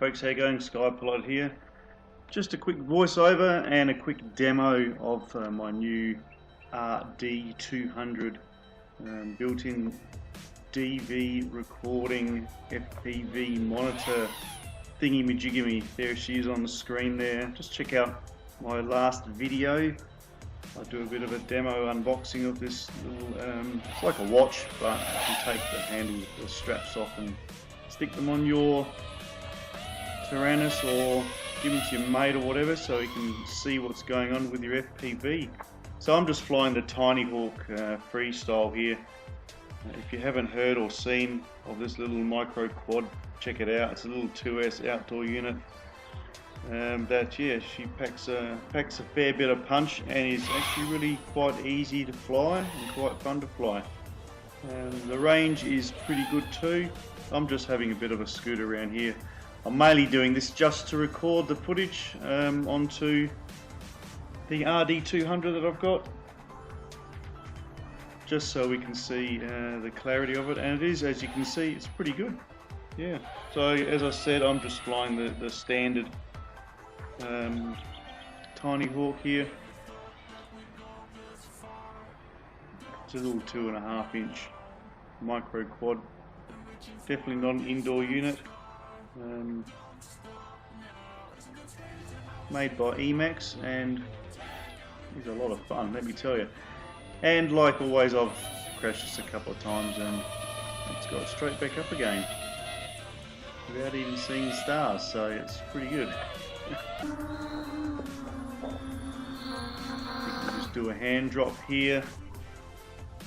folks, how you going? SkyZone here. Just a quick voiceover and a quick demo of my new RD200 built-in DV recording FPV monitor thingy majiggy. There she is on the screen there. Just check out my last video. I do a bit of a demo unboxing of this little, it's like a watch, but you can take the handles, the straps off and stick them on your Taranis or give them to your mate or whatever, so you can see what's going on with your FPV. So I'm just flying the TinyHawk Freestyle here. If you haven't heard or seen of this little micro quad, check it out. It's a little 2S outdoor unit. She packs a fair bit of punch and is actually really quite easy to fly and quite fun to fly. The range is pretty good too. I'm just having a bit of a scoot around here. I'm mainly doing this just to record the footage onto the RD200 that I've got, just so we can see the clarity of it, and it is, as you can see, it's pretty good. Yeah, so as I said, I'm just flying the standard TinyHawk here. It's a little 2.5 inch micro quad, definitely not an indoor unit. Made by Emax, and it's a lot of fun, let me tell you. And like always, I've crashed this a couple of times and it's got straight back up again without even seeing the stars, so it's pretty good. You can just do a hand drop here.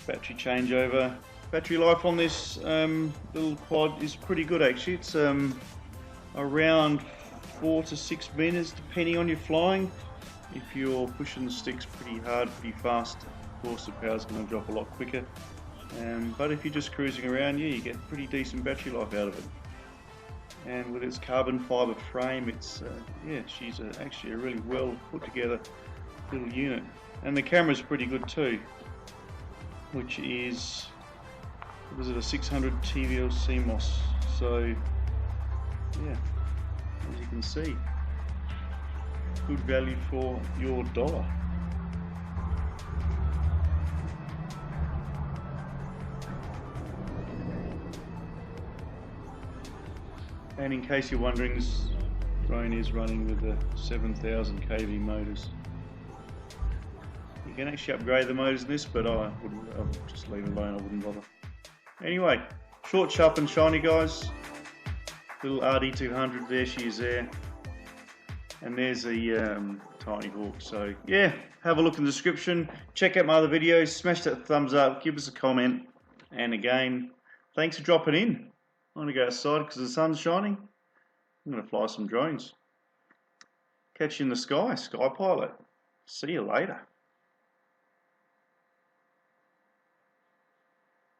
Battery changeover. Battery life on this little quad is pretty good actually. It's around 4 to 6 meters depending on your flying. If you're pushing the sticks pretty hard, pretty fast, of course the power's going to drop a lot quicker. But if you're just cruising around, yeah, you get pretty decent battery life out of it. And with its carbon fiber frame, it's she's actually a really well put together little unit. And the camera's pretty good too, which is, was it a 600 TVL CMOS? So yeah, as you can see, good value for your dollar. And in case you're wondering, this drone is running with the 7000 kV motors. You can actually upgrade the motors in this, but I'll just leave it alone, I wouldn't bother. Anyway, short, sharp and shiny guys. Little RD200, there she is there. And there's the TinyHawk. So yeah, have a look in the description. Check out my other videos, smash that thumbs up, give us a comment. And again, thanks for dropping in. I'm going to go outside because the sun's shining. I'm going to fly some drones. Catch you in the sky, Sky Pilot. See you later.